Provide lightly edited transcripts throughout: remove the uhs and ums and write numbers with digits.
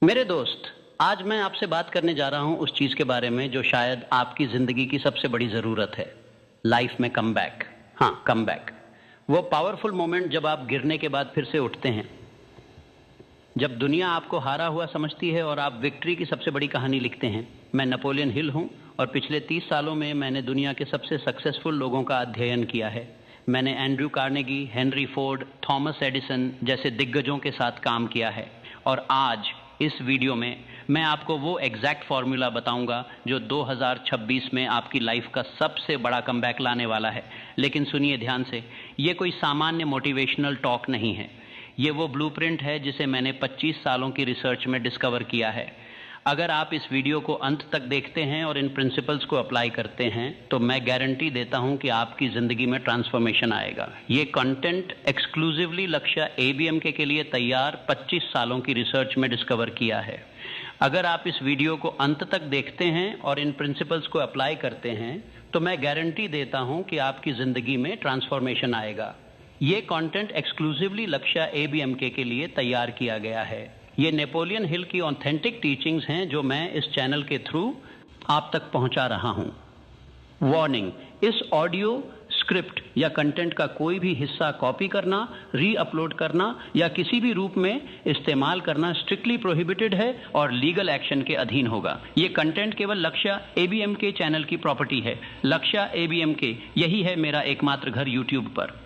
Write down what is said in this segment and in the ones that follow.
मेरे दोस्त, आज मैं आपसे बात करने जा रहा हूं उस चीज के बारे में जो शायद आपकी जिंदगी की सबसे बड़ी जरूरत है। लाइफ में कमबैक। हाँ, कमबैक। वो पावरफुल मोमेंट जब आप गिरने के बाद फिर से उठते हैं, जब दुनिया आपको हारा हुआ समझती है और आप विक्ट्री की सबसे बड़ी कहानी लिखते हैं। मैं नेपोलियन हिल हूं और पिछले 30 सालों में मैंने दुनिया के सबसे सक्सेसफुल लोगों का अध्ययन किया है। मैंने Andrew Carnegie, Henry Ford, Thomas Edison जैसे दिग्गजों के साथ काम किया है। और आज इस वीडियो में मैं आपको वो एग्जैक्ट फॉर्मूला बताऊंगा जो 2026 में आपकी लाइफ का सबसे बड़ा कमबैक लाने वाला है। लेकिन सुनिए ध्यान से, ये कोई सामान्य मोटिवेशनल टॉक नहीं है। ये वो ब्लूप्रिंट है जिसे मैंने 25 सालों की रिसर्च में डिस्कवर किया है। अगर आप इस वीडियो को अंत तक देखते हैं और इन प्रिंसिपल्स को अप्लाई करते हैं तो मैं गारंटी देता हूं कि आपकी जिंदगी में ट्रांसफॉर्मेशन आएगा। ये कंटेंट एक्सक्लूसिवली लक्ष्य ABMK के लिए तैयार 25 सालों की रिसर्च में डिस्कवर किया है। अगर आप इस वीडियो को अंत तक देखते हैं और इन प्रिंसिपल्स को अप्लाई करते हैं तो मैं गारंटी देता हूं कि आपकी जिंदगी में ट्रांसफॉर्मेशन आएगा। ये कंटेंट एक्सक्लूसिवली लक्ष्य ABMK के लिए तैयार किया गया है। ये नेपोलियन हिल की ऑथेंटिक टीचिंग्स हैं जो मैं इस चैनल के थ्रू आप तक पहुंचा रहा हूं। वार्निंग, इस ऑडियो स्क्रिप्ट या कंटेंट का कोई भी हिस्सा कॉपी करना, री अपलोड करना या किसी भी रूप में इस्तेमाल करना स्ट्रिक्टली प्रोहिबिटेड है और लीगल एक्शन के अधीन होगा। ये कंटेंट केवल लक्ष्य ABMK चैनल की प्रॉपर्टी है। लक्ष्य ABMK, यही है मेरा एकमात्र घर यूट्यूब पर।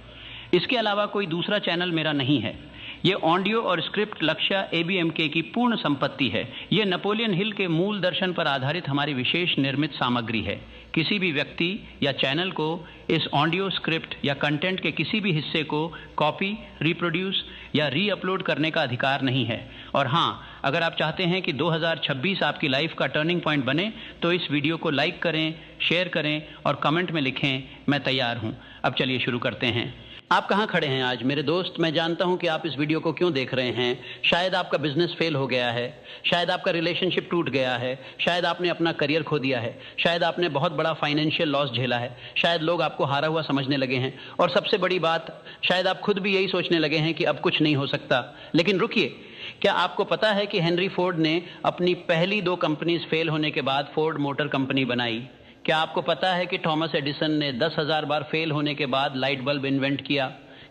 इसके अलावा कोई दूसरा चैनल मेरा नहीं है। ये ऑडियो और स्क्रिप्ट लक्ष्य ABMK की पूर्ण संपत्ति है। ये नेपोलियन हिल के मूल दर्शन पर आधारित हमारी विशेष निर्मित सामग्री है। किसी भी व्यक्ति या चैनल को इस ऑडियो स्क्रिप्ट या कंटेंट के किसी भी हिस्से को कॉपी, रिप्रोड्यूस या री अपलोड करने का अधिकार नहीं है। और हाँ, अगर आप चाहते हैं कि 2026 आपकी लाइफ का टर्निंग पॉइंट बने तो इस वीडियो को लाइक करें, शेयर करें और कमेंट में लिखें, मैं तैयार हूं। अब चलिए शुरू करते हैं। आप कहां खड़े हैं आज मेरे दोस्त? मैं जानता हूं कि आप इस वीडियो को क्यों देख रहे हैं। शायद आपका बिजनेस फेल हो गया है, शायद आपका रिलेशनशिप टूट गया है, शायद आपने अपना करियर खो दिया है, शायद आपने बहुत बड़ा फाइनेंशियल लॉस झेला है, शायद लोग आपको हारा हुआ समझने लगे हैं और सबसे बड़ी बात, शायद आप खुद भी यही सोचने लगे हैं कि अब कुछ नहीं हो सकता। लेकिन रुकिए, क्या आपको पता है कि हेनरी फोर्ड ने अपनी पहली 2 कंपनीज फेल होने के बाद फोर्ड मोटर कंपनी बनाई? क्या आपको पता है कि थॉमस एडिसन ने 10,000 बार फेल होने के बाद लाइट बल्ब इन्वेंट किया?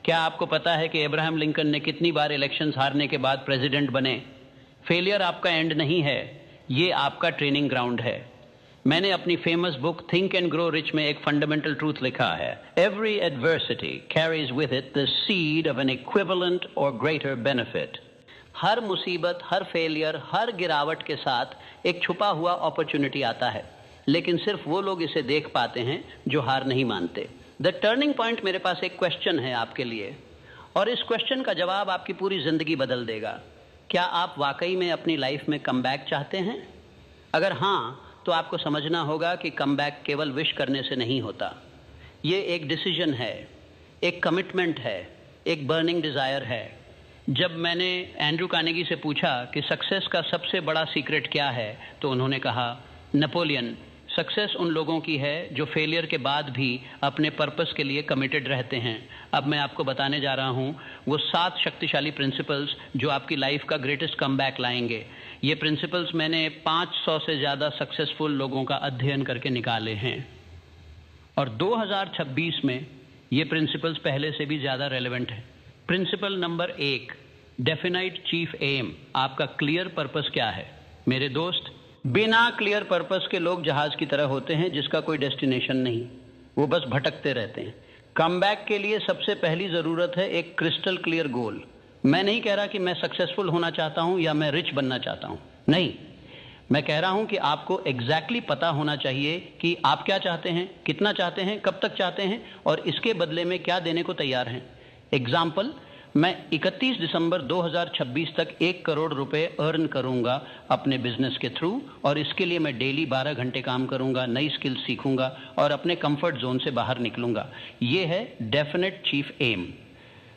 क्या आपको पता है कि अब्राहम लिंकन ने कितनी बार इलेक्शंस हारने के बाद प्रेसिडेंट बने? फेलियर आपका एंड नहीं है, ये आपका ट्रेनिंग ग्राउंड है। मैंने अपनी famous book think and grow rich में एक फंडामेंटल ट्रूथ लिखा है। Every adversity carries with it the seed of N equivalent और ग्रेटर बेनिफिट। हर मुसीबत, हर फेलियर, हर गिरावट के साथ एक छुपा हुआ अपॉर्चुनिटी आता है, लेकिन सिर्फ वो लोग इसे देख पाते हैं जो हार नहीं मानते। द टर्निंग पॉइंट, मेरे पास एक क्वेश्चन है आपके लिए और इस क्वेश्चन का जवाब आपकी पूरी जिंदगी बदल देगा। क्या आप वाकई में अपनी लाइफ में कमबैक चाहते हैं? अगर हाँ, तो आपको समझना होगा कि कमबैक केवल विश करने से नहीं होता। ये एक डिसीजन है, एक कमिटमेंट है, एक बर्निंग डिजायर है। जब मैंने एंड्रयू कार्नेगी से पूछा कि सक्सेस का सबसे बड़ा सीक्रेट क्या है तो उन्होंने कहा, नेपोलियन, सक्सेस उन लोगों की है जो फेलियर के बाद भी अपने पर्पस के लिए कमिटेड रहते हैं। अब मैं आपको बताने जा रहा हूं वो 7 शक्तिशाली प्रिंसिपल्स जो आपकी लाइफ का ग्रेटेस्ट कमबैक लाएंगे। ये प्रिंसिपल्स मैंने 500 से ज़्यादा सक्सेसफुल लोगों का अध्ययन करके निकाले हैं और 2026 में ये प्रिंसिपल्स पहले से भी ज़्यादा रेलेवेंट है। Principle number 1, definite chief aim. आपका क्लियर पर्पस क्या है? मेरे दोस्त, बिना क्लियर पर्पस के लोग जहाज की तरह होते हैं जिसका कोई डेस्टिनेशन नहीं, वो बस भटकते रहते हैं। कमबैक के लिए सबसे पहली ज़रूरत है एक क्रिस्टल क्लियर गोल। मैं नहीं कह रहा कि मैं सक्सेसफुल होना चाहता हूं या मैं रिच बनना चाहता हूं, नहीं। मैं कह रहा हूं कि आपको एग्जैक्टली पता होना चाहिए कि आप क्या चाहते हैं, कितना चाहते हैं, कब तक चाहते हैं और इसके बदले में क्या देने को तैयार हैं। एग्जाम्पल, मैं 31 दिसंबर 2026 तक 1 करोड़ रुपए अर्न करूंगा अपने बिजनेस के थ्रू और इसके लिए मैं डेली 12 घंटे काम करूंगा, नई स्किल सीखूंगा और अपने कंफर्ट जोन से बाहर निकलूंगा। ये है definite chief aim.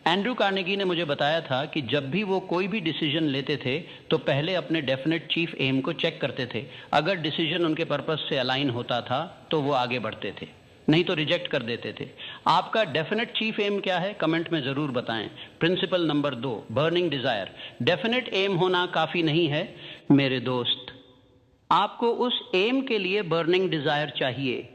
Andrew Carnegie ने मुझे बताया था कि जब भी वो कोई भी डिसीजन लेते थे तो पहले अपने डेफिनेट चीफ एम को चेक करते थे। अगर डिसीजन उनके पर्पस से अलाइन होता था तो वो आगे बढ़ते थे, नहीं तो रिजेक्ट कर देते थे। आपका डेफिनेट चीफ एम क्या है? कमेंट में जरूर बताएं। Principle number 2, burning desire. Definite aim होना काफी नहीं है, मेरे दोस्त, आपको उस एम के लिए बर्निंग डिजायर चाहिए,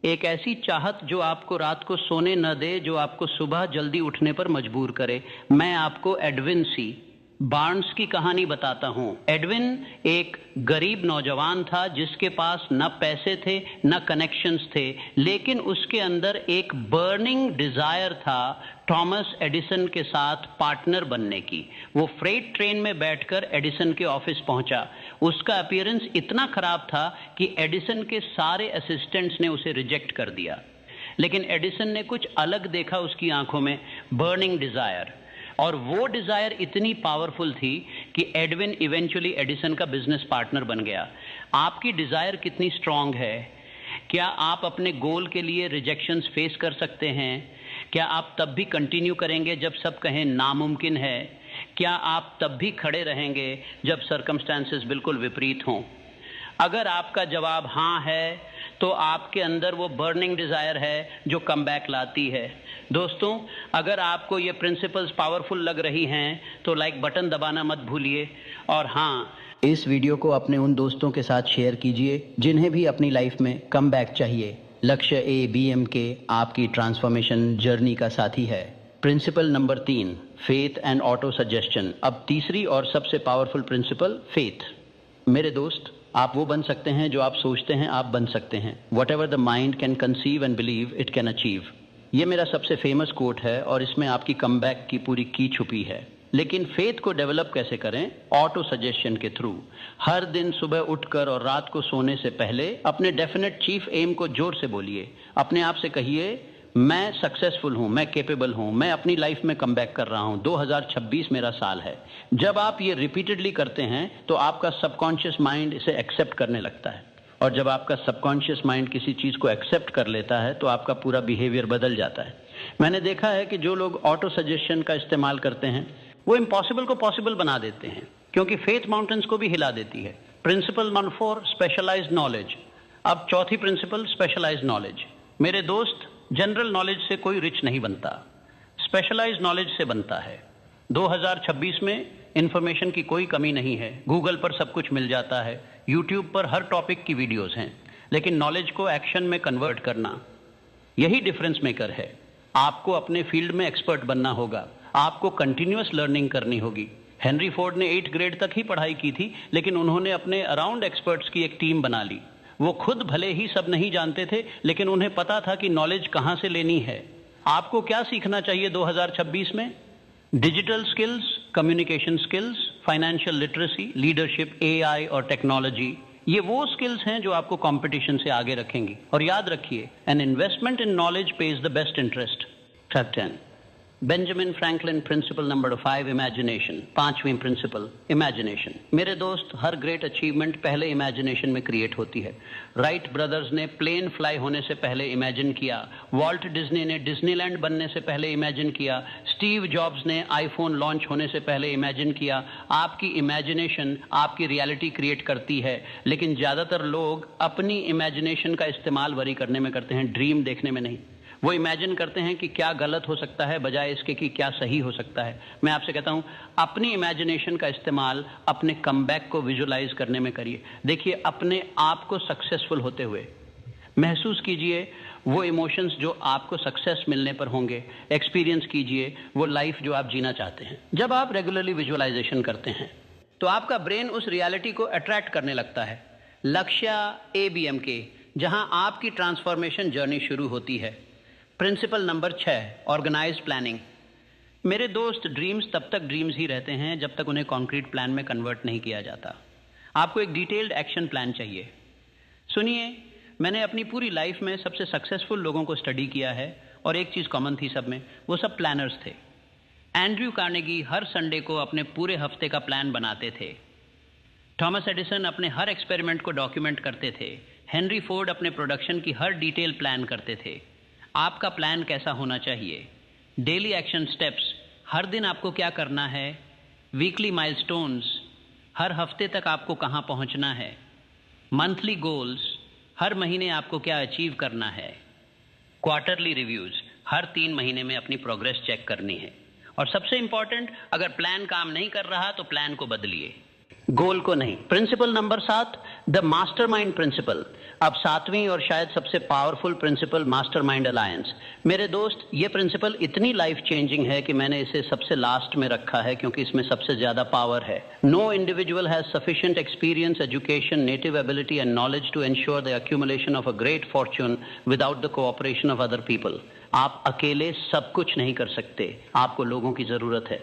एक ऐसी चाहत जो आपको रात को सोने न दे, जो आपको सुबह जल्दी उठने पर मजबूर करे। मैं आपको एडविन सी बार्न्स की कहानी बताता हूं। एडविन एक गरीब नौजवान था जिसके पास न पैसे थे न कनेक्शंस थे, लेकिन उसके अंदर एक बर्निंग डिजायर था थॉमस एडिसन के साथ पार्टनर बनने की। वो फ्रेट ट्रेन में बैठकर एडिसन के ऑफिस पहुंचा। उसका अपीयरेंस इतना खराब था कि एडिसन के सारे असिस्टेंट्स ने उसे रिजेक्ट कर दिया, लेकिन एडिसन ने कुछ अलग देखा उसकी आंखों में, बर्निंग डिजायर। और वो डिजायर इतनी पावरफुल थी कि एडविन इवेंचुअली एडिसन का बिजनेस पार्टनर बन गया। आपकी डिजायर कितनी स्ट्रांग है? क्या आप अपने गोल के लिए रिजेक्शंस फेस कर सकते हैं? क्या आप तब भी कंटिन्यू करेंगे जब सब कहें नामुमकिन है? क्या आप तब भी खड़े रहेंगे जब सर्कमस्टांसेस बिल्कुल विपरीत हों? अगर आपका जवाब हाँ है, तो आपके अंदर वो बर्निंग डिजायर है जो कमबैक लाती है। दोस्तों, अगर आपको ये प्रिंसिपल्स पावरफुल लग रही हैं तो लाइक बटन दबाना मत भूलिए। और हाँ, इस वीडियो को अपने उन दोस्तों के साथ शेयर कीजिए जिन्हें भी अपनी लाइफ में कमबैक चाहिए। लक्ष्य ABM आपकी ट्रांसफॉर्मेशन जर्नी का साथी है। Principle number 3, faith and auto suggestion. अब तीसरी और सबसे पावरफुल प्रिंसिपल, फेथ। मेरे दोस्त, आप वो बन सकते हैं जो आप सोचते हैं आप बन सकते हैं। What ever the mind can conceive and believe it can achieve. ये मेरा सबसे फेमस कोट है और इसमें आपकी कमबैक की पूरी की छुपी है। लेकिन फेथ को डेवलप कैसे करें? ऑटो सजेशन के थ्रू। हर दिन सुबह उठकर और रात को सोने से पहले अपने डेफिनेट चीफ एम को जोर से बोलिए। अपने आप से कहिए, मैं सक्सेसफुल हूं, मैं केपेबल हूं, मैं अपनी लाइफ में कमबैक कर रहा हूं, 2026 मेरा साल है। जब आप ये रिपीटेडली करते हैं तो आपका सबकॉन्शियस माइंड इसे एक्सेप्ट करने लगता है, और जब आपका सबकॉन्शियस माइंड किसी चीज को एक्सेप्ट कर लेता है तो आपका पूरा बिहेवियर बदल जाता है। मैंने देखा है कि जो लोग ऑटो सजेशन का इस्तेमाल करते हैं वो इम्पॉसिबल को पॉसिबल बना देते हैं, क्योंकि फेथ माउंटेन्स को भी हिला देती है। Principle number 4, specialised knowledge. अब चौथी प्रिंसिपल, स्पेशलाइज्ड नॉलेज। मेरे दोस्त, जनरल नॉलेज से कोई रिच नहीं बनता, स्पेशलाइज्ड नॉलेज से बनता है। 2026 में इंफॉर्मेशन की कोई कमी नहीं है। गूगल पर सब कुछ मिल जाता है, यूट्यूब पर हर टॉपिक की वीडियोस हैं, लेकिन नॉलेज को एक्शन में कन्वर्ट करना, यही डिफरेंस मेकर है। आपको अपने फील्ड में एक्सपर्ट बनना होगा, आपको कंटिन्यूअस लर्निंग करनी होगी। हेनरी फोर्ड ने 8th ग्रेड तक ही पढ़ाई की थी, लेकिन उन्होंने अपने अराउंड एक्सपर्ट्स की एक टीम बना ली। वो खुद भले ही सब नहीं जानते थे, लेकिन उन्हें पता था कि नॉलेज कहां से लेनी है। आपको क्या सीखना चाहिए 2026 में? Digital skills, communication skills, financial literacy, leadership, AI और टेक्नोलॉजी। ये वो स्किल्स हैं जो आपको कंपटीशन से आगे रखेंगी। और याद रखिए, an investment in knowledge pays the best interest. Fact 10, Benjamin Franklin principle number 5, imagination. 5वीं प्रिंसिपल, इमेजिनेशन। मेरे दोस्त, हर ग्रेट अचीवमेंट पहले इमेजिनेशन में क्रिएट होती है। राइट ब्रदर्स ने प्लेन फ्लाई होने से पहले इमेजिन किया, वॉल्ट डिज्नी ने डिज्नीलैंड बनने से पहले इमेजिन किया, स्टीव जॉब्स ने आईफोन लॉन्च होने से पहले इमेजिन किया। आपकी इमेजिनेशन आपकी रियलिटी क्रिएट करती है, लेकिन ज्यादातर लोग अपनी इमेजिनेशन का इस्तेमाल वरी करने में करते हैं, ड्रीम देखने में नहीं। वो इमेजिन करते हैं कि क्या गलत हो सकता है बजाय इसके कि क्या सही हो सकता है। मैं आपसे कहता हूं, अपनी इमेजिनेशन का इस्तेमाल अपने कमबैक को विजुलाइज करने में करिए। देखिए, अपने आप को सक्सेसफुल होते हुए महसूस कीजिए वो इमोशंस जो आपको सक्सेस मिलने पर होंगे। एक्सपीरियंस कीजिए वो लाइफ जो आप जीना चाहते हैं। जब आप रेगुलरली विजुअलाइजेशन करते हैं तो आपका ब्रेन उस रियलिटी को अट्रैक्ट करने लगता है। लक्ष्य ABM जहां आपकी ट्रांसफॉर्मेशन जर्नी शुरू होती है। Principle number 6, organised planning. मेरे दोस्त, ड्रीम्स तब तक ड्रीम्स ही रहते हैं जब तक उन्हें कॉन्क्रीट प्लान में कन्वर्ट नहीं किया जाता। आपको एक डिटेल्ड एक्शन प्लान चाहिए। सुनिए, मैंने अपनी पूरी लाइफ में सबसे सक्सेसफुल लोगों को स्टडी किया है और एक चीज कॉमन थी सब में, वो सब प्लानर्स थे। एंड्रयू कार्नेगी हर संडे को अपने पूरे हफ्ते का प्लान बनाते थे। थॉमस एडिसन अपने हर एक्सपेरिमेंट को डॉक्यूमेंट करते थे। हेनरी फोर्ड अपने प्रोडक्शन की हर डिटेल प्लान करते थे। आपका प्लान कैसा होना चाहिए? डेली एक्शन स्टेप्स, हर दिन आपको क्या करना है। वीकली माइलस्टोन्स, हर हफ्ते तक आपको कहां पहुंचना है। मंथली गोल्स, हर महीने आपको क्या अचीव करना है। क्वार्टरली रिव्यूज, हर 3 महीने में अपनी प्रोग्रेस चेक करनी है। और सबसे इंपॉर्टेंट, अगर प्लान काम नहीं कर रहा तो प्लान को बदलिए। गोल को नहीं। Principle number 7, the mastermind principle. अब 7वीं और शायद सबसे पावरफुल प्रिंसिपल, मास्टरमाइंड अलायंस। मेरे दोस्त, ये प्रिंसिपल इतनी लाइफ चेंजिंग है कि मैंने इसे सबसे लास्ट में रखा है, क्योंकि इसमें सबसे ज्यादा पावर है। No individual has sufficient experience, education, native ability and knowledge to ensure the accumulation of a great fortune without the cooperation of other people. आप अकेले सब कुछ नहीं कर सकते, आपको लोगों की जरूरत है।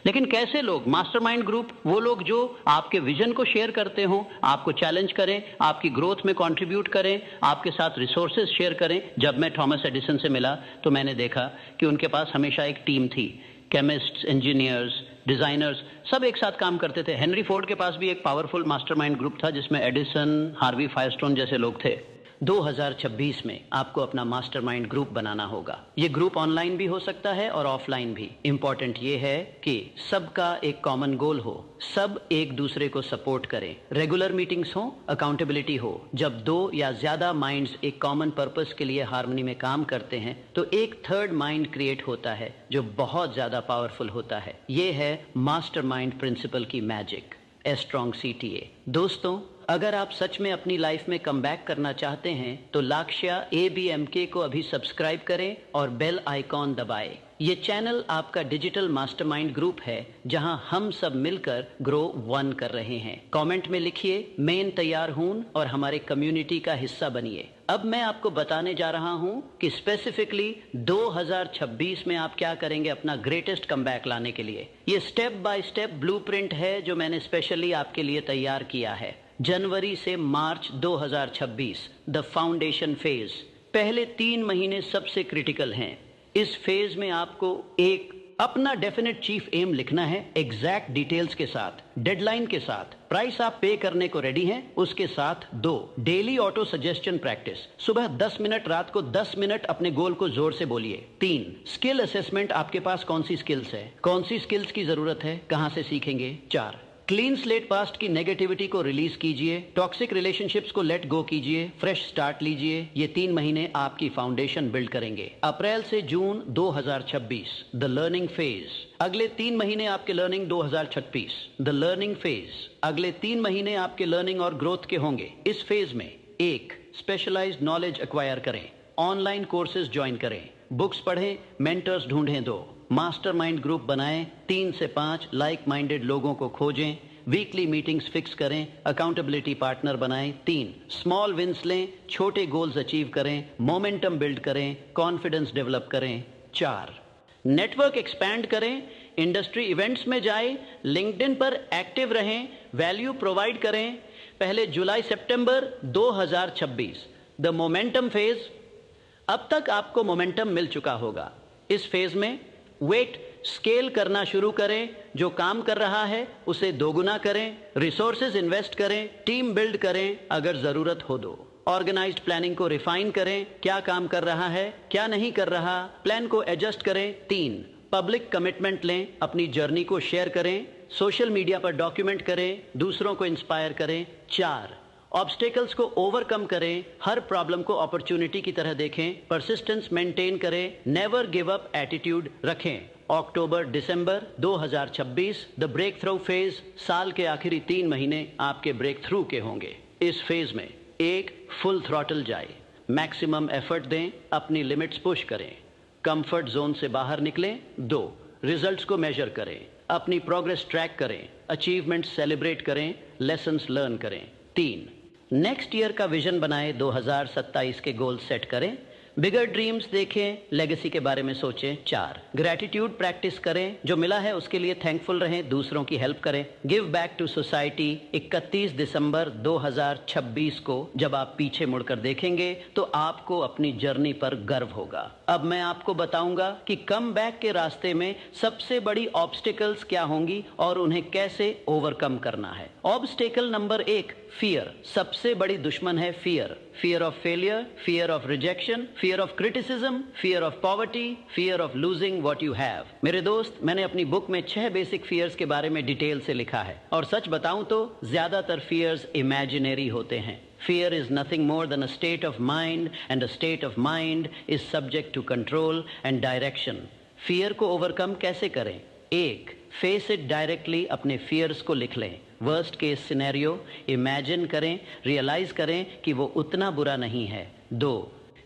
लेकिन कैसे लोग? मास्टरमाइंड ग्रुप वो लोग जो आपके विजन को शेयर करते हों, आपको चैलेंज करें, आपकी ग्रोथ में कंट्रीब्यूट करें, आपके साथ रिसोर्सेज शेयर करें। जब मैं थॉमस एडिसन से मिला तो मैंने देखा कि उनके पास हमेशा एक टीम थी। केमिस्ट्स, इंजीनियर्स, डिजाइनर्स, सब एक साथ काम करते थे। हेनरी फोर्ड के पास भी एक पावरफुल मास्टरमाइंड ग्रुप था, जिसमें एडिसन, हार्वी फायरस्टोन जैसे लोग थे। 2026 में आपको अपना मास्टरमाइंड ग्रुप बनाना होगा। ये ग्रुप ऑनलाइन भी हो सकता है और ऑफलाइन भी। इंपॉर्टेंट ये है कि सबका एक कॉमन गोल हो, सब एक दूसरे को सपोर्ट करें, रेगुलर मीटिंग्स हो, अकाउंटेबिलिटी हो। जब 2 या ज्यादा माइंड्स एक कॉमन पर्पस के लिए हार्मनी में काम करते हैं तो एक थर्ड माइंड क्रिएट होता है जो बहुत ज्यादा पावरफुल होता है। ये है मास्टरमाइंड प्रिंसिपल की मैजिक। A strong CTA। दोस्तों, अगर आप सच में अपनी लाइफ में कमबैक करना चाहते हैं तो लाक्ष्या ABMK को अभी सब्सक्राइब करें और बेल आइकॉन दबाएं। ये चैनल आपका डिजिटल मास्टरमाइंड ग्रुप है, जहां हम सब मिलकर ग्रो 1 कर रहे हैं। कमेंट में लिखिए, मैं तैयार हूं, और हमारे कम्युनिटी का हिस्सा बनिए। अब मैं आपको बताने जा रहा हूं कि स्पेसिफिकली 2026 में आप क्या करेंगे अपना ग्रेटेस्ट कमबैक लाने के लिए। ये स्टेप बाय स्टेप ब्लूप्रिंट है जो मैंने स्पेशली आपके लिए तैयार किया है। जनवरी से मार्च 2026, द फाउंडेशन फेज। पहले 3 महीने सबसे क्रिटिकल हैं। इस फेज में आपको एक अपना डेफिनेट चीफ एम लिखना है, एग्जैक्ट डिटेल्स के साथ, डेडलाइन के साथ। प्राइस आप पे करने को रेडी हैं, उसके साथ 2 डेली ऑटो सजेशन प्रैक्टिस। सुबह 10 मिनट, रात को 10 मिनट अपने गोल को जोर से बोलिए। 3 स्किल असेसमेंट, आपके पास कौन सी स्किल्स है, कौन सी स्किल्स की जरूरत है, कहां से सीखेंगे। 4 क्लीन स्लेट पास्ट की नेगेटिविटी को रिलीज कीजिए, टॉक्सिक रिलेशनशिप्स को लेट गो कीजिए, फ्रेश स्टार्ट लीजिए। ये 3 महीने आपकी फाउंडेशन बिल्ड करेंगे। अप्रैल से जून 2026, द लर्निंग फेज। अगले 3 महीने आपके लर्निंग 2026, द लर्निंग फेज। अगले 3 महीने आपके लर्निंग और ग्रोथ के होंगे। इस फेज में 1 स्पेशलाइज्ड नॉलेज एक्वायर करें, ऑनलाइन कोर्सेज ज्वाइन करें, बुक्स पढ़ें, मेंटर्स ढूंढें। 2 मास्टरमाइंड ग्रुप बनाएं, 3 से 5 लाइक माइंडेड लोगों को खोजें, वीकली मीटिंग्स फिक्स करें, अकाउंटेबिलिटी पार्टनर बनाएं। 3 स्मॉल विंस लें, छोटे गोल्स अचीव करें, मोमेंटम बिल्ड करें, कॉन्फिडेंस डेवलप करें। 4 नेटवर्क एक्सपैंड करें, इंडस्ट्री इवेंट्स में जाएं, लिंक्डइन पर एक्टिव रहें, वैल्यू प्रोवाइड करें। पहले जुलाई सितंबर 2026, द मोमेंटम फेज। अब तक आपको मोमेंटम मिल चुका होगा। इस फेज में वेट स्केल करना शुरू करें, जो काम कर रहा है उसे दोगुना करें, रिसोर्सेज इन्वेस्ट करें, टीम बिल्ड करें, अगर जरूरत हो तो ऑर्गेनाइज्ड प्लानिंग को रिफाइन करें, क्या काम कर रहा है, क्या नहीं कर रहा, प्लान को एडजस्ट करें। 3 पब्लिक कमिटमेंट लें, अपनी जर्नी को शेयर करें, सोशल मीडिया पर डॉक्यूमेंट करें, दूसरों को इंस्पायर करें। 4 ऑब्स्टेकल्स को ओवरकम करें, हर प्रॉब्लम को अपॉर्चुनिटी की तरह देखें, परसिस्टेंस मेंटेन करें, नेवर गिव अप एटीट्यूड रखें। अक्टूबर दिसंबर 2026, द ब्रेक थ्रू फेज। साल के आखिरी 3 महीने आपके ब्रेक थ्रू के होंगे। इस फेज में 1 फुल थ्रॉटल जाए, मैक्सिमम एफर्ट दें, अपनी लिमिट्स पुश करें, कंफर्ट जोन से बाहर निकलें। 2 रिजल्ट्स को मेजर करें, अपनी प्रोग्रेस ट्रैक करें, अचीवमेंट सेलिब्रेट करें, लेसन्स लर्न करें। 3 नेक्स्ट ईयर का विजन बनाए, 2027 के गोल सेट करें, बिगर ड्रीम्स देखें, लेगेसी के बारे में सोचें। 4 ग्रैटिट्यूड प्रैक्टिस करें, जो मिला है उसके लिए थैंकफुल रहें, दूसरों की हेल्प करें, गिव बैक टू सोसाइटी। 31 दिसंबर 2026 को जब आप पीछे मुड़कर देखेंगे तो आपको अपनी जर्नी पर गर्व होगा। अब मैं आपको बताऊंगा कि कम बैक के रास्ते में सबसे बड़ी ऑब्स्टिकल्स क्या होंगी और उन्हें कैसे ओवरकम करना है। Obstacle number 1, fear. सबसे बड़ी दुश्मन है fear. Fear of failure, fear of rejection, fear of criticism, fear of poverty, fear of losing what you have. मेरे दोस्त, मैंने अपनी बुक में 6 बेसिक फियर्स के बारे में डिटेल से लिखा है, और सच बताऊं तो ज्यादातर फियर्स इमेजिनरी होते हैं। Fear is nothing more than a state of mind, and a state of mind is subject to control and direction. Fear को overcome कैसे करें? 1 फेस इट डायरेक्टली, अपने फियर्स को लिख लें। वर्स्ट केस सिनेरियो इमेजिन करें, रियलाइज करें कि वो उतना बुरा नहीं है। 2,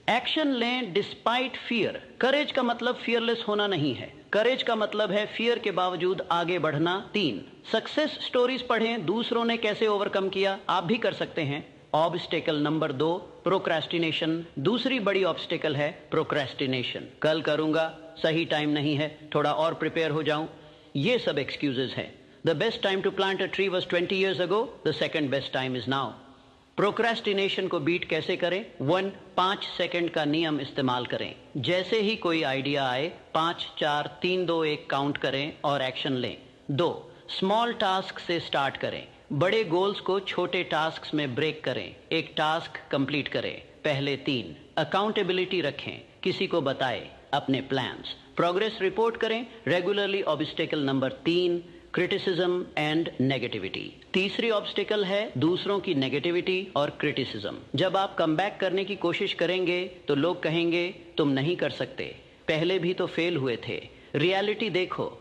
एक्शन लें डिस्पाइट फियर। करेज का मतलब फियरलेस होना नहीं है, करेज का मतलब है फियर के बावजूद आगे बढ़ना। 3, सक्सेस स्टोरीज पढ़ें, दूसरों ने कैसे ओवरकम किया, आप भी कर सकते हैं। Obstacle number 2, procrastination. दूसरी बड़ी ऑब्स्टेकल है प्रोक्रेस्टिनेशन। कल करूंगा, सही टाइम नहीं है, थोड़ा और प्रिपेयर हो जाऊं, ये सब एक्सक्यूजेस हैं। The best time to plant a tree was 20 years ago, the second best time is now. Procrastination को बीट कैसे करें? 5 सेकंड का नियम इस्तेमाल करें। जैसे ही कोई आइडिया आए 5 4 3 2 1 काउंट करें और एक्शन लें। 2, स्मॉल टास्क से स्टार्ट करें। बड़े गोल्स को छोटे टास्क में ब्रेक करें, एक टास्क कंप्लीट करें। पहले 3, अकाउंटेबिलिटी रखें, किसी को बताएं अपने प्लान्स। प्रोग्रेस रिपोर्ट करें regularly. Obstacle number 3, criticism and negativity. तीसरी ऑब्स्टेकल है दूसरों की नेगेटिविटी और क्रिटिसिज्म। जब आप कमबैक करने की कोशिश करेंगे तो लोग कहेंगे तुम नहीं कर सकते, पहले भी तो फेल हुए थे। रियलिटी देखो,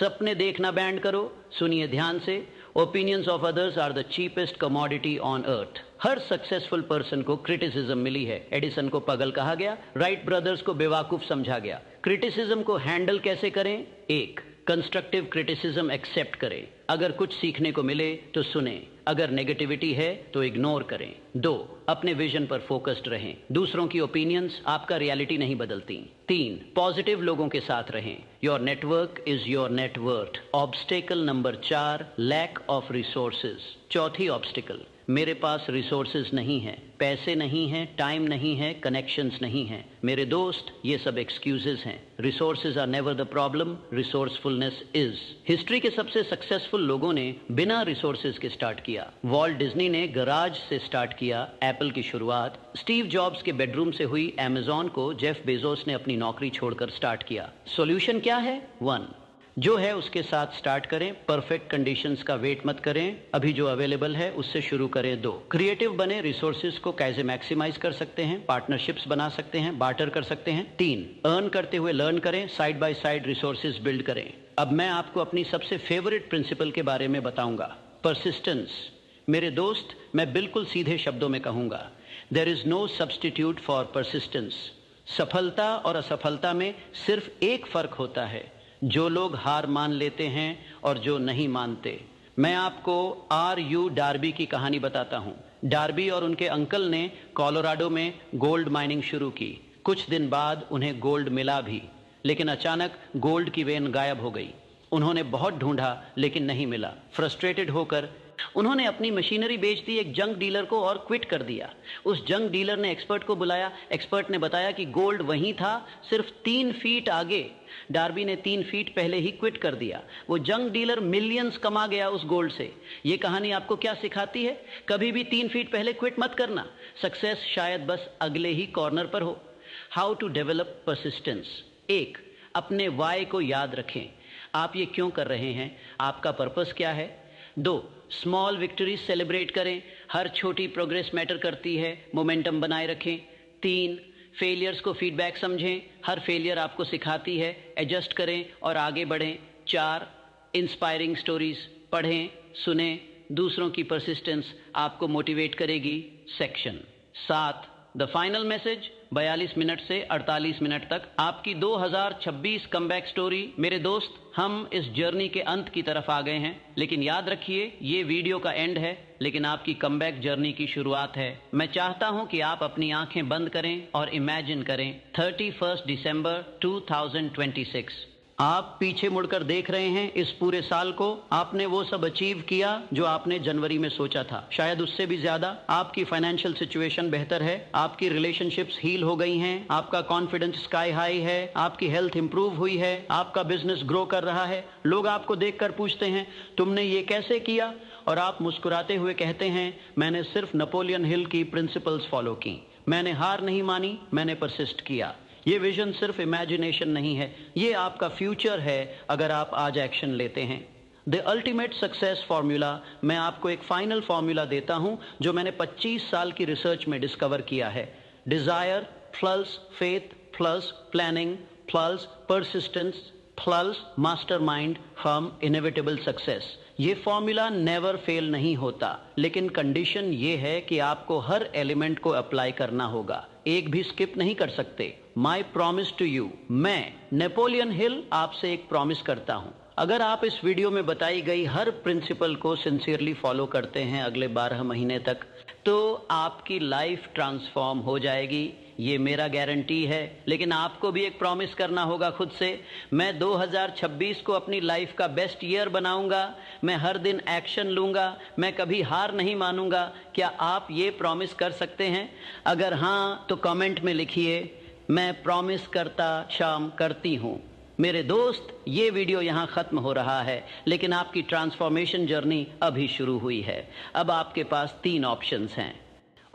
सपने देखना बैंड करो, सुनिए ध्यान से। Opinions of others are the cheapest commodity on earth. हर सक्सेसफुल पर्सन को क्रिटिसिज्म मिली है। एडिसन को पागल कहा गया, राइट ब्रदर्स को बेवकूफ समझा गया। क्रिटिसिज्म को हैंडल कैसे करें? 1, कंस्ट्रक्टिव क्रिटिसिज्म एक्सेप्ट करें, अगर कुछ सीखने को मिले तो सुने, अगर नेगेटिविटी है तो इग्नोर करें। 2, अपने विजन पर फोकस्ड रहें, दूसरों की ओपिनियंस आपका रियलिटी नहीं बदलती। 3, पॉजिटिव लोगों के साथ रहें, your network is your net worth. Obstacle number 4, lack of resources. चौथी ऑब्स्टिकल, मेरे पास रिसोर्सेज नहीं है, पैसे नहीं हैं, टाइम नहीं है, कनेक्शंस नहीं हैं। मेरे दोस्त, ये सब एक्सक्यूजेस हैं। Resources are never the problem, resourcefulness is. History के सबसे सक्सेसफुल लोगों ने बिना रिसोर्सेज के स्टार्ट किया। वॉल्ट डिज्नी ने गराज से स्टार्ट किया एप्पल की शुरुआत। स्टीव जॉब्स के बेडरूम से हुई अमेज़न को जेफ बेजोस ने अपनी नौकरी छोड़कर स्टार्ट किया। सॉल्यूशन क्या है? 1, जो है उसके साथ स्टार्ट करें, परफेक्ट कंडीशंस का वेट मत करें, अभी जो अवेलेबल है उससे शुरू करें। 2, क्रिएटिव बने, रिसोर्सेज को कैसे मैक्सिमाइज कर सकते हैं, पार्टनरशिप्स बना सकते हैं, बार्टर कर सकते हैं। 3, अर्न करते हुए लर्न करें, side by side resources build करें। अब मैं आपको अपनी सबसे फेवरेट प्रिंसिपल के बारे में बताऊंगा, परसिस्टेंस। मेरे दोस्त, मैं बिल्कुल सीधे शब्दों में कहूंगा, there is no substitute for persistence. सफलता और असफलता में सिर्फ एक फर्क होता है, जो लोग हार मान लेते हैं और जो नहीं मानते। मैं आपको R.U. डार्बी की कहानी बताता हूं। डार्बी और उनके अंकल ने कोलोराडो में गोल्ड माइनिंग शुरू की। कुछ दिन बाद उन्हें गोल्ड मिला भी, लेकिन अचानक गोल्ड की वेन गायब हो गई। उन्होंने बहुत ढूंढा लेकिन नहीं मिला। फ्रस्ट्रेटेड होकर उन्होंने अपनी मशीनरी बेच दी एक जंक डीलर को और क्विट कर दिया। उस जंक डीलर ने एक्सपर्ट को बुलाया। एक्सपर्ट ने बताया कि गोल्ड वहीं था, सिर्फ 3 फीट आगे। डार्बी ने 3 फीट पहले ही क्विट कर दिया। वो जंक डीलर मिलियंस कमा गया उस गोल्ड से। ये कहानी आपको क्या सिखाती है? कभी भी 3 फीट पहले क्विट मत करना। सक्सेस शायद बस अगले ही कॉर्नर पर हो। How to develop persistence. 1, अपने वाई को याद रखें। आप ये क्यों कर रहे हैं, आपका पर्पस क्या है। 2, स्मॉल विक्ट्रीज सेलिब्रेट करें, हर छोटी प्रोग्रेस मैटर करती है, मोमेंटम बनाए रखें। 3, फेलियर्स को फीडबैक समझें, हर फेलियर आपको सिखाती है, एडजस्ट करें और आगे बढ़ें। 4, इंस्पायरिंग स्टोरीज पढ़ें, सुने, दूसरों की परसिस्टेंस आपको मोटिवेट करेगी। Section 7, the final message. 42 minute से 48 मिनट तक आपकी 2026 कमबैक स्टोरी। मेरे दोस्त, हम इस जर्नी के अंत की तरफ आ गए हैं, लेकिन याद रखिए ये वीडियो का एंड है, लेकिन आपकी कमबैक जर्नी की शुरुआत है। मैं चाहता हूं कि आप अपनी आंखें बंद करें और इमेजिन करें 31 दिसंबर 2026। आप पीछे मुड़कर देख रहे हैं इस पूरे साल को। आपने वो सब अचीव किया जो आपने जनवरी में सोचा था, शायद उससे भी ज्यादा। आपकी फाइनेंशियल सिचुएशन बेहतर है, आपकी रिलेशनशिप्स हील हो गई हैं, आपका कॉन्फिडेंस स्काई हाई है, आपकी हेल्थ इंप्रूव हुई है, आपका बिजनेस ग्रो कर रहा है। लोग आपको देखकर पूछते हैं तुमने ये कैसे किया, और आप मुस्कुराते हुए कहते हैं मैंने सिर्फ नेपोलियन हिल की प्रिंसिपल्स फॉलो की, मैंने हार नहीं मानी, मैंने परसिस्ट किया। ये विजन सिर्फ इमेजिनेशन नहीं है, ये आपका फ्यूचर है अगर आप आज एक्शन लेते हैं। द अल्टीमेट सक्सेस फॉर्मूला, मैं आपको एक फाइनल फॉर्मूला देता हूं जो मैंने 25 साल की रिसर्च में डिस्कवर किया है। Desire plus faith plus planning plus persistence plus mastermind from inevitable success. ये फॉर्मूला नेवर फेल नहीं होता, लेकिन कंडीशन ये है कि आपको हर एलिमेंट को अप्लाई करना होगा, एक भी स्किप नहीं कर सकते। माई प्रॉमिस टू यू, मैं नेपोलियन हिल आपसे एक प्रॉमिस करता हूं, अगर आप इस वीडियो में बताई गई हर प्रिंसिपल को सिंसियरली फॉलो करते हैं अगले 12 महीने तक, तो आपकी लाइफ ट्रांसफॉर्म हो जाएगी, ये मेरा गारंटी है। लेकिन आपको भी एक प्रॉमिस करना होगा खुद से, मैं 2026 को अपनी लाइफ का बेस्ट ईयर बनाऊंगा, मैं हर दिन एक्शन लूंगा, मैं कभी हार नहीं मानूंगा। क्या आप ये प्रॉमिस कर सकते हैं? अगर हाँ तो कमेंट में लिखिए, मैं प्रॉमिस करता शाम करती हूँ। मेरे दोस्त, ये वीडियो यहाँ ख़त्म हो रहा है, लेकिन आपकी ट्रांसफॉर्मेशन जर्नी अभी शुरू हुई है। अब आपके पास 3 ऑप्शंस हैं।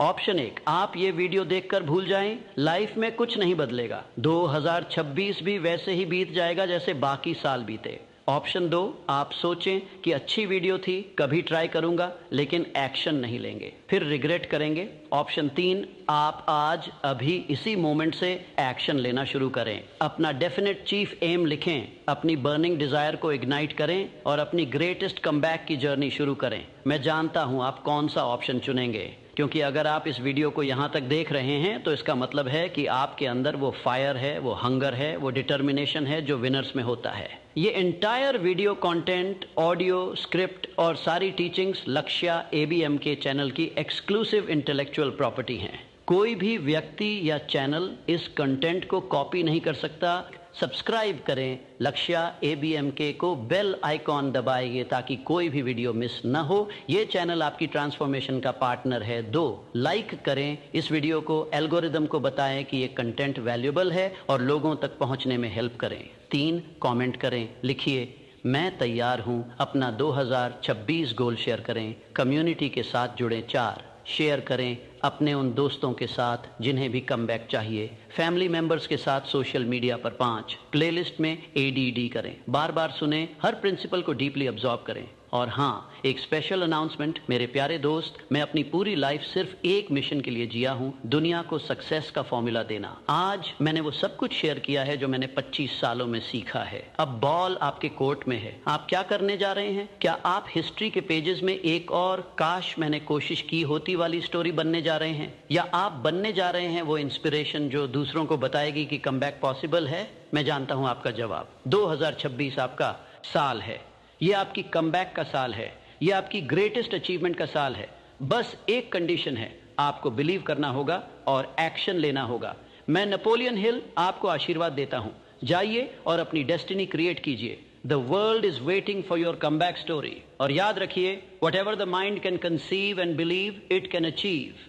ऑप्शन 1, आप ये वीडियो देखकर भूल जाएं, लाइफ में कुछ नहीं बदलेगा, 2026 भी वैसे ही बीत जाएगा जैसे बाकी साल बीते। ऑप्शन 2, आप सोचें कि अच्छी वीडियो थी, कभी ट्राई करूंगा, लेकिन एक्शन नहीं लेंगे, फिर रिग्रेट करेंगे। ऑप्शन 3, आप आज अभी इसी मोमेंट से एक्शन लेना शुरू करें, अपना डेफिनेट चीफ एम लिखें, अपनी बर्निंग डिजायर को इग्नाइट करें और अपनी ग्रेटेस्ट कमबैक की जर्नी शुरू करें। मैं जानता हूं आप कौन सा ऑप्शन चुनेंगे, क्योंकि अगर आप इस वीडियो को यहाँ तक देख रहे हैं तो इसका मतलब है कि आपके अंदर वो फायर है, वो हंगर है, वो डिटर्मिनेशन है जो विनर्स में होता है। ये entire video content, audio, script और सारी टीचिंग्स लक्ष्या ABM के चैनल की एक्सक्लूसिव इंटेलेक्चुअल प्रॉपर्टी हैं। कोई भी व्यक्ति या चैनल इस कंटेंट को कॉपी नहीं कर सकता। सब्सक्राइब करें लक्ष्या ABMK को, बेल आइकॉन दबाइए ताकि कोई भी वीडियो मिस ना हो। ये चैनल आपकी ट्रांसफॉर्मेशन का पार्टनर है। 2, लाइक करें इस वीडियो को, एल्गोरिदम को बताएं कि ये कंटेंट वैल्यूएबल है और लोगों तक पहुंचने में हेल्प करें। 3, कमेंट करें, लिखिए मैं तैयार हूं, अपना 2026 गोल शेयर करें, कम्युनिटी के साथ जुड़ें। 4, शेयर करें अपने उन दोस्तों के साथ जिन्हें भी कमबैक चाहिए, फैमिली मेंबर्स के साथ सोशल मीडिया पर। 5, प्लेलिस्ट में ADD करें, बार बार सुने, हर प्रिंसिपल को डीपली अब्जॉर्ब करें। और हाँ, एक स्पेशल अनाउंसमेंट मेरे प्यारे दोस्त, मैं अपनी पूरी लाइफ सिर्फ एक मिशन के लिए जिया हूँ, दुनिया को सक्सेस का फॉर्मूला देना। आज मैंने वो सब कुछ शेयर किया है जो मैंने 25 सालों में सीखा है। अब बॉल आपके कोर्ट में है, आप क्या करने जा रहे हैं? क्या आप हिस्ट्री के पेजेस में एक और काश मैंने कोशिश की होती वाली स्टोरी बनने जा रहे हैं, या आप बनने जा रहे हैं वो इंस्पिरेशन जो दूसरों को बताएगी कि कमबैक पॉसिबल है? मैं जानता हूं आपका जवाब। 2026 आपका साल है, ये आपकी कमबैक का साल है, ये आपकी ग्रेटेस्ट अचीवमेंट का साल है। बस एक कंडीशन है, आपको बिलीव करना होगा और एक्शन लेना होगा। मैं नेपोलियन हिल आपको आशीर्वाद देता हूं, जाइए और अपनी डेस्टिनी क्रिएट कीजिए। The world is waiting for your comeback story. और याद रखिए, what ever the mind can conceive and believe, it can achieve.